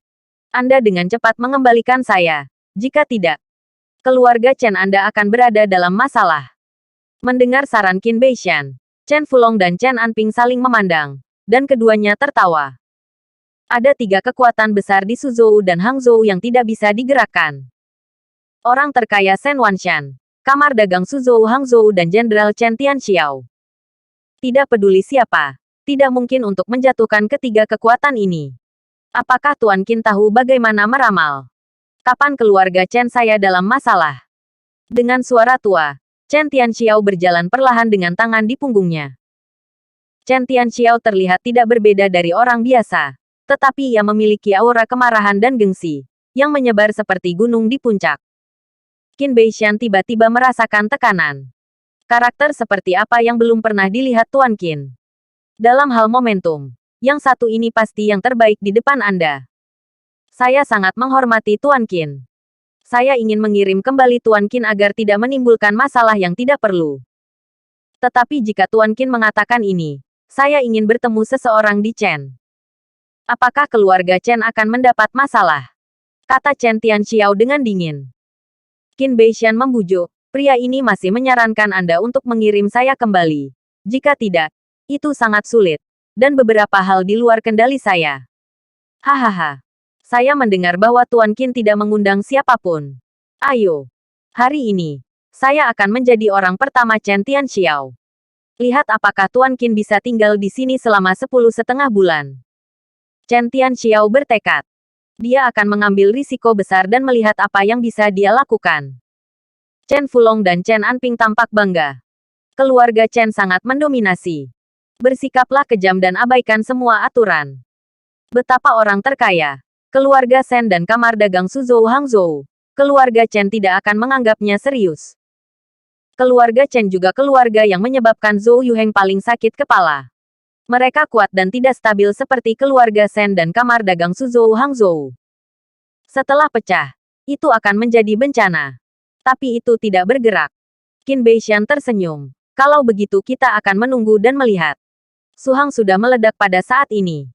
Anda dengan cepat mengembalikan saya. Jika tidak, keluarga Chen Anda akan berada dalam masalah. Mendengar saran Qin Beishan, Chen Fulong dan Chen Anping saling memandang. Dan keduanya tertawa. Ada 3 kekuatan besar di Suzhou dan Hangzhou yang tidak bisa digerakkan. Orang terkaya Shen Wanshan, Kamar Dagang Suzhou Hangzhou dan Jenderal Chen Tianxiao. Tidak peduli siapa, tidak mungkin untuk menjatuhkan ketiga kekuatan ini. Apakah Tuan Qin tahu bagaimana meramal? Kapan keluarga Chen saya dalam masalah? Dengan suara tua, Chen Tianxiao berjalan perlahan dengan tangan di punggungnya. Chen Tianxiao terlihat tidak berbeda dari orang biasa, tetapi ia memiliki aura kemarahan dan gengsi, yang menyebar seperti gunung di puncak. Qin Beishan tiba-tiba merasakan tekanan. Karakter seperti apa yang belum pernah dilihat Tuan Qin? Dalam hal momentum, yang satu ini pasti yang terbaik di depan Anda. Saya sangat menghormati Tuan Qin. Saya ingin mengirim kembali Tuan Qin agar tidak menimbulkan masalah yang tidak perlu. Tetapi jika Tuan Qin mengatakan ini, saya ingin bertemu seseorang di Chen. Apakah keluarga Chen akan mendapat masalah? Kata Chen Tianxiao dengan dingin. Qin Beishan membujuk, pria ini masih menyarankan Anda untuk mengirim saya kembali. Jika tidak, itu sangat sulit. Dan beberapa hal di luar kendali saya. Hahaha. Saya mendengar bahwa Tuan Qin tidak mengundang siapapun. Ayo. Hari ini, saya akan menjadi orang pertama Chen Tianxiao. Lihat apakah Tuan Qin bisa tinggal di sini selama 10,5 bulan. Chen Tianxiao bertekad. Dia akan mengambil risiko besar dan melihat apa yang bisa dia lakukan. Chen Fulong dan Chen Anping tampak bangga. Keluarga Chen sangat mendominasi. Bersikaplah kejam dan abaikan semua aturan. Betapa orang terkaya, keluarga Shen dan Kamar Dagang Suzhou Hangzhou, keluarga Chen tidak akan menganggapnya serius. Keluarga Chen juga keluarga yang menyebabkan Zhou Yuheng paling sakit kepala. Mereka kuat dan tidak stabil seperti keluarga Shen dan Kamar Dagang Suzhou Hangzhou. Setelah pecah, itu akan menjadi bencana. Tapi itu tidak bergerak. Qin Beishan tersenyum. Kalau begitu kita akan menunggu dan melihat. Su Hang sudah meledak pada saat ini.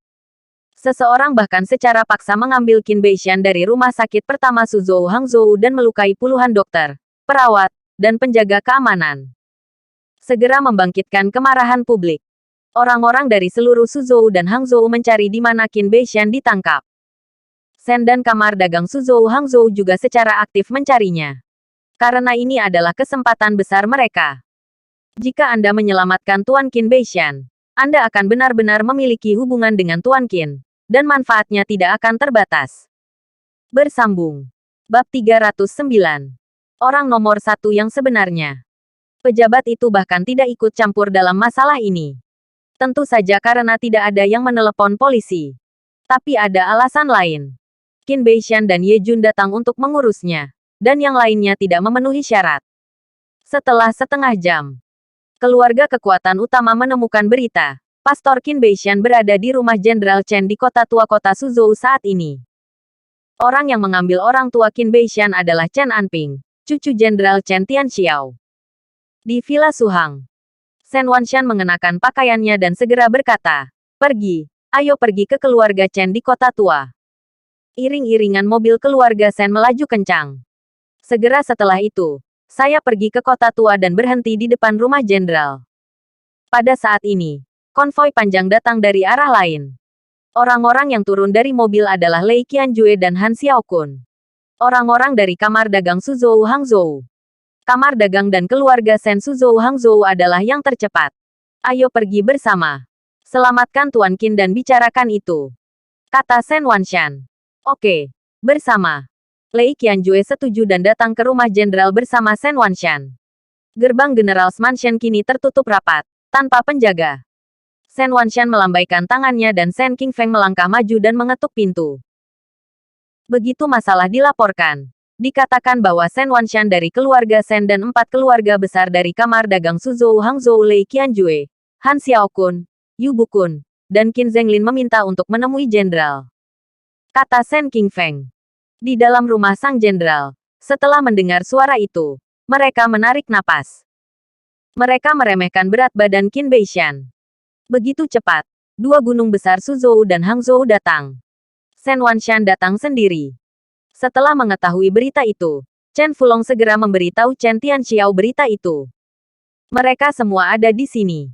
Seseorang bahkan secara paksa mengambil Qin Beishan dari rumah sakit pertama Suzhou Hangzhou dan melukai puluhan dokter, perawat, dan penjaga keamanan. Segera membangkitkan kemarahan publik. Orang-orang dari seluruh Suzhou dan Hangzhou mencari di mana Qin Beishan ditangkap. Sen dan kamar dagang Suzhou Hangzhou juga secara aktif mencarinya. Karena ini adalah kesempatan besar mereka. Jika Anda menyelamatkan Tuan Qin Beishan, Anda akan benar-benar memiliki hubungan dengan Tuan Qin, dan manfaatnya tidak akan terbatas. Bersambung. Bab 309. Orang nomor 1 yang sebenarnya. Pejabat itu bahkan tidak ikut campur dalam masalah ini. Tentu saja karena tidak ada yang menelepon polisi. Tapi ada alasan lain. Qin Beishan dan Ye Jun datang untuk mengurusnya, dan yang lainnya tidak memenuhi syarat. Setelah setengah jam, keluarga kekuatan utama menemukan berita. Pastor Qin Beishan berada di rumah Jenderal Chen di kota tua kota Suzhou saat ini. Orang yang mengambil orang tua Qin Beishan adalah Chen Anping, cucu Jenderal Chen Tianxiao. Di Villa Su Hang, Sen Wanshan mengenakan pakaiannya dan segera berkata, "Pergi, ayo pergi ke keluarga Chen di kota tua." Iring-iringan mobil keluarga Sen melaju kencang. Segera setelah itu, saya pergi ke kota tua dan berhenti di depan rumah jenderal. Pada saat ini, konvoi panjang datang dari arah lain. Orang-orang yang turun dari mobil adalah Lei Qianjue dan Han Xiaokun. Orang-orang dari kamar dagang Suzhou Hangzhou. Kamar dagang dan keluarga Sen Suzhou Hangzhou adalah yang tercepat. Ayo pergi bersama. Selamatkan Tuan Qin dan bicarakan itu. Kata Sen Wanshan. Oke, bersama. Lei Qianjue setuju dan datang ke rumah jenderal bersama Sen Wanshan. Gerbang General's Mansion kini tertutup rapat, tanpa penjaga. Sen Wanshan melambaikan tangannya dan Sen Qingfeng melangkah maju dan mengetuk pintu. Begitu masalah dilaporkan, dikatakan bahwa Sen Wanshan dari keluarga Sen dan 4 keluarga besar dari kamar dagang Suzhou Hangzhou Lei Qianjue, Han Xiaokun, Yu Bukun, dan Qin Zhenglin meminta untuk menemui jenderal. Kata Sen Qingfeng. Di dalam rumah sang jenderal, setelah mendengar suara itu, mereka menarik napas. Mereka meremehkan berat badan Qin Beishan. Begitu cepat, 2 gunung besar Suzhou dan Hangzhou datang. Sen Wanshan datang sendiri. Setelah mengetahui berita itu, Chen Fulong segera memberitahu Chen Tianxiao berita itu. Mereka semua ada di sini.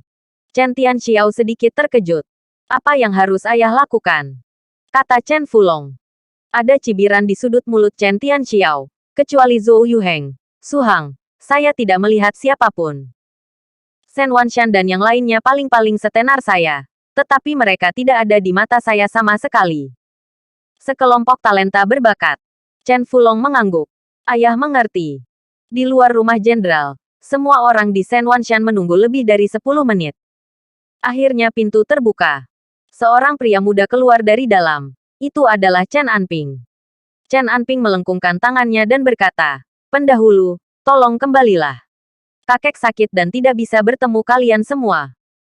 Chen Tianxiao sedikit terkejut. Apa yang harus ayah lakukan? Kata Chen Fulong. Ada cibiran di sudut mulut Chen Tianxiao. Kecuali Zhou Yuheng, Su Hang, saya tidak melihat siapapun. Sen Wanshan dan yang lainnya paling-paling setenar saya. Tetapi mereka tidak ada di mata saya sama sekali. Sekelompok talenta berbakat. Chen Fulong mengangguk. Ayah mengerti. Di luar rumah jenderal, semua orang di Sen Wanshan menunggu lebih dari 10 menit. Akhirnya pintu terbuka. Seorang pria muda keluar dari dalam. Itu adalah Chen Anping. Chen Anping melengkungkan tangannya dan berkata, "Pendahulu, tolong kembalilah. Kakek sakit dan tidak bisa bertemu kalian semua.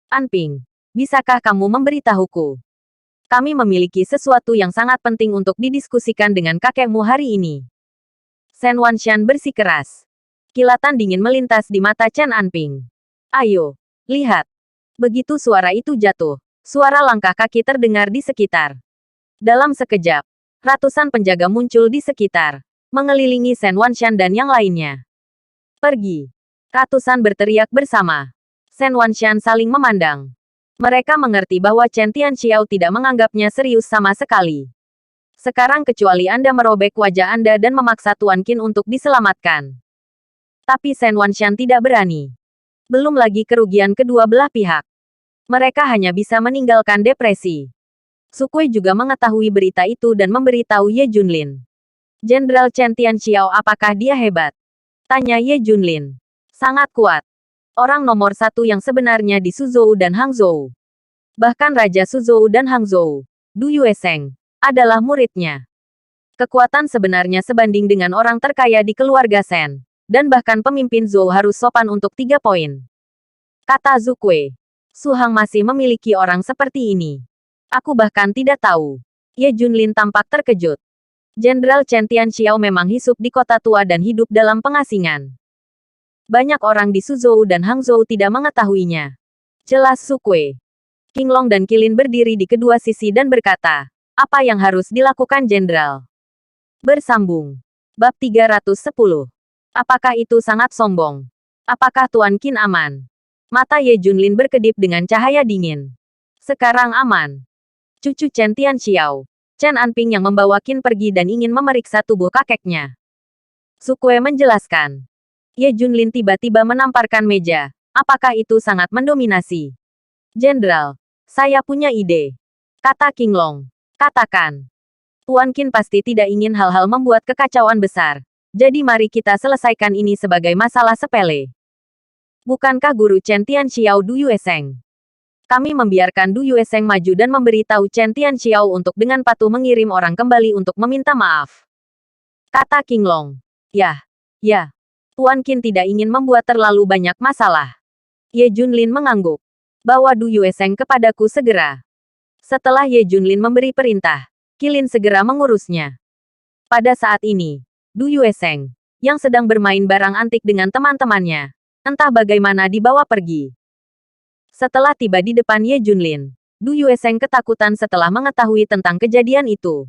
Anping, bisakah kamu memberitahuku? Kami memiliki sesuatu yang sangat penting untuk didiskusikan dengan kakekmu hari ini." Sen Wanshan bersikeras. Kilatan dingin melintas di mata Chen Anping. "Ayo, lihat." Begitu suara itu jatuh, suara langkah kaki terdengar di sekitar. Dalam sekejap, ratusan penjaga muncul di sekitar, mengelilingi Sen Wanshan dan yang lainnya. "Pergi!" Ratusan berteriak bersama. Sen Wanshan saling memandang. Mereka mengerti bahwa Chen Tianxiao tidak menganggapnya serius sama sekali. Sekarang kecuali Anda merobek wajah Anda dan memaksa Tuan Qin untuk diselamatkan. Tapi Sen Wanshan tidak berani. Belum lagi kerugian kedua belah pihak. Mereka hanya bisa meninggalkan depresi. Sukui juga mengetahui berita itu dan memberitahu Ye Junlin. "Jenderal Chen Tianxiao, apakah dia hebat?" Tanya Ye Junlin. "Sangat kuat. Orang nomor 1 yang sebenarnya di Suzhou dan Hangzhou. Bahkan Raja Suzhou dan Hangzhou, Du Yuesheng, adalah muridnya. Kekuatan sebenarnya sebanding dengan orang terkaya di keluarga Sen. Dan bahkan pemimpin Zhou harus sopan untuk 3 poin." Kata Zukui. "Su Hang masih memiliki orang seperti ini. Aku bahkan tidak tahu." Ye Junlin tampak terkejut. Jenderal Chen Tianxiao memang hidup di kota tua dan hidup dalam pengasingan. Banyak orang di Suzhou dan Hangzhou tidak mengetahuinya. Jelas Sukue. Qinglong dan Qilin berdiri di kedua sisi dan berkata, apa yang harus dilakukan Jenderal? Bersambung. Bab 310. Apakah itu sangat sombong? Apakah Tuan Qin aman? Mata Ye Junlin berkedip dengan cahaya dingin. Sekarang aman. Cucu Chen Tianxiao, Chen Anping yang membawa Qin pergi dan ingin memeriksa tubuh kakeknya. Sukue menjelaskan. Ye Junlin tiba-tiba menamparkan meja. Apakah itu sangat mendominasi? Jenderal, saya punya ide. Kata Qinglong. Katakan. Tuan Qin pasti tidak ingin hal-hal membuat kekacauan besar. Jadi mari kita selesaikan ini sebagai masalah sepele. Bukankah guru Chen Tianxiao Du Yuesheng? Kami membiarkan Du Yuesheng maju dan memberitahu Chen Tianxiao untuk dengan patuh mengirim orang kembali untuk meminta maaf. Kata Qinglong. Ya. Tuan Qin tidak ingin membuat terlalu banyak masalah. Ye Junlin mengangguk. Bawa Du Yuesheng kepadaku segera. Setelah Ye Junlin memberi perintah, Qilin segera mengurusnya. Pada saat ini, Du Yuesheng, yang sedang bermain barang antik dengan teman-temannya, entah bagaimana dibawa pergi. Setelah tiba di depan Ye Junlin, Du Yuesheng ketakutan setelah mengetahui tentang kejadian itu.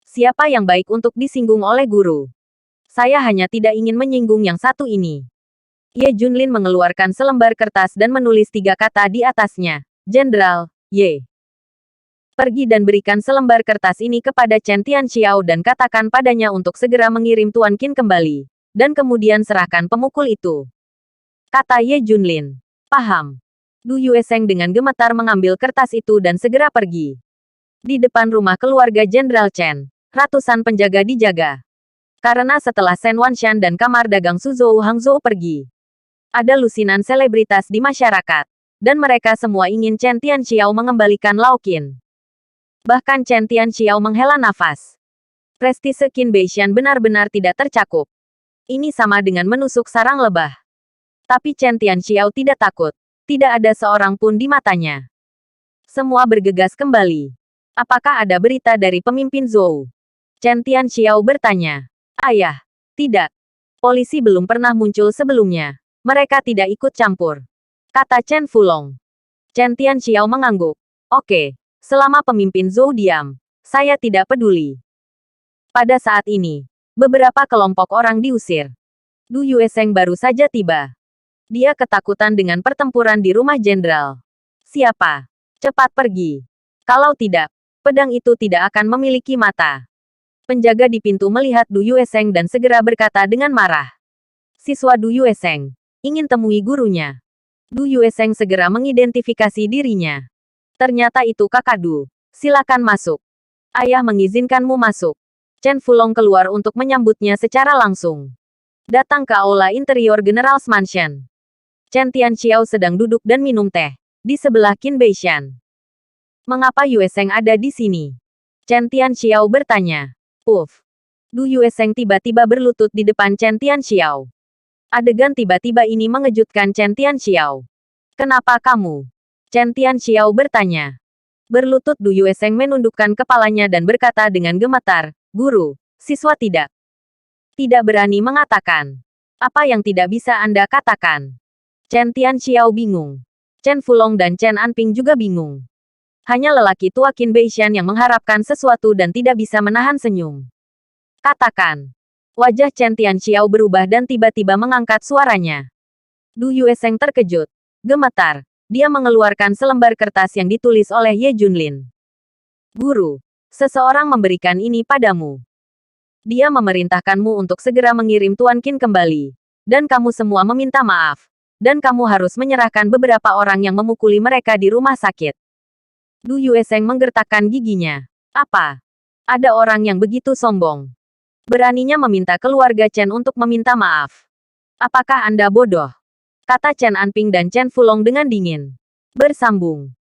Siapa yang baik untuk disinggung oleh guru? Saya hanya tidak ingin menyinggung yang satu ini. Ye Junlin mengeluarkan selembar kertas dan menulis 3 kata di atasnya. Jenderal, Ye. Pergi dan berikan selembar kertas ini kepada Chen Tianxiao dan katakan padanya untuk segera mengirim Tuan Qin kembali. Dan kemudian serahkan pemukul itu. Kata Ye Junlin. Paham. Du Yuesheng dengan gemetar mengambil kertas itu dan segera pergi. Di depan rumah keluarga Jenderal Chen, ratusan penjaga dijaga. Karena setelah Shen Wanshan dan kamar dagang Suzhou Hangzhou pergi, ada lusinan selebritas di masyarakat. Dan mereka semua ingin Chen Tianxiao mengembalikan Lao Qin. Bahkan Chen Tianxiao menghela nafas. Prestise Qin Beishan benar-benar tidak tercakup. Ini sama dengan menusuk sarang lebah. Tapi Chen Tianxiao tidak takut. Tidak ada seorang pun di matanya. Semua bergegas kembali. Apakah ada berita dari pemimpin Zhou? Chen Tianxiao bertanya. Ayah, tidak. Polisi belum pernah muncul sebelumnya. Mereka tidak ikut campur. Kata Chen Fulong. Chen Tianxiao mengangguk. Oke, selama pemimpin Zhou diam, saya tidak peduli. Pada saat ini, beberapa kelompok orang diusir. Du Yuesheng baru saja tiba. Dia ketakutan dengan pertempuran di rumah jenderal. Siapa? Cepat pergi. Kalau tidak, pedang itu tidak akan memiliki mata. Penjaga di pintu melihat Du Yuesheng dan segera berkata dengan marah. Siswa Du Yuesheng ingin temui gurunya. Du Yuesheng segera mengidentifikasi dirinya. Ternyata itu kakak Du. Silakan masuk. Ayah mengizinkanmu masuk. Chen Fulong keluar untuk menyambutnya secara langsung. Datang ke aula interior General's Mansion. Chen Tianxiao sedang duduk dan minum teh di sebelah Qin Beishan. Mengapa Yuesheng ada di sini? Chen Tianxiao bertanya. Du Yuesheng tiba-tiba berlutut di depan Chen Tianxiao. Adegan tiba-tiba ini mengejutkan Chen Tianxiao. Kenapa kamu? Chen Tianxiao bertanya. Berlutut Du Yuesheng menundukkan kepalanya dan berkata dengan gemetar, Guru, siswa tidak berani mengatakan. Apa yang tidak bisa Anda katakan? Chen Tianxiao bingung. Chen Fulong dan Chen Anping juga bingung. Hanya lelaki tua Qin Beishan yang mengharapkan sesuatu dan tidak bisa menahan senyum. Katakan. Wajah Chen Tianxiao berubah dan tiba-tiba mengangkat suaranya. Du Yuesheng terkejut. Gemetar. Dia mengeluarkan selembar kertas yang ditulis oleh Ye Junlin. Guru, seseorang memberikan ini padamu. Dia memerintahkanmu untuk segera mengirim Tuan Qin kembali. Dan kamu semua meminta maaf. Dan kamu harus menyerahkan beberapa orang yang memukuli mereka di rumah sakit. Du Yuesheng menggertakkan giginya. Apa? Ada orang yang begitu sombong. Beraninya meminta keluarga Chen untuk meminta maaf. Apakah Anda bodoh? Kata Chen Anping dan Chen Fulong dengan dingin. Bersambung.